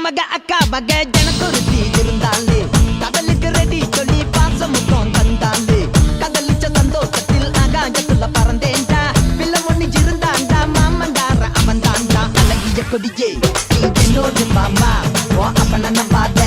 மக அக்கா மக ஜனக்குருத்தி இருந்தாலே கடலுக்கு ரெடி சொல்லி பாசம் முத்தம் தந்தாலே கதலிச்ச சந்தோஷத்தில் ஆகாயத்துல பறந்தேன்டா பிள்ளை ஒண்ணு இருந்தாண்டா மாமன்டார அவன் தாண்டா அழகிய கொடியே நீ என்னோடு மாமா ஓ அப்ப நான் பாத்த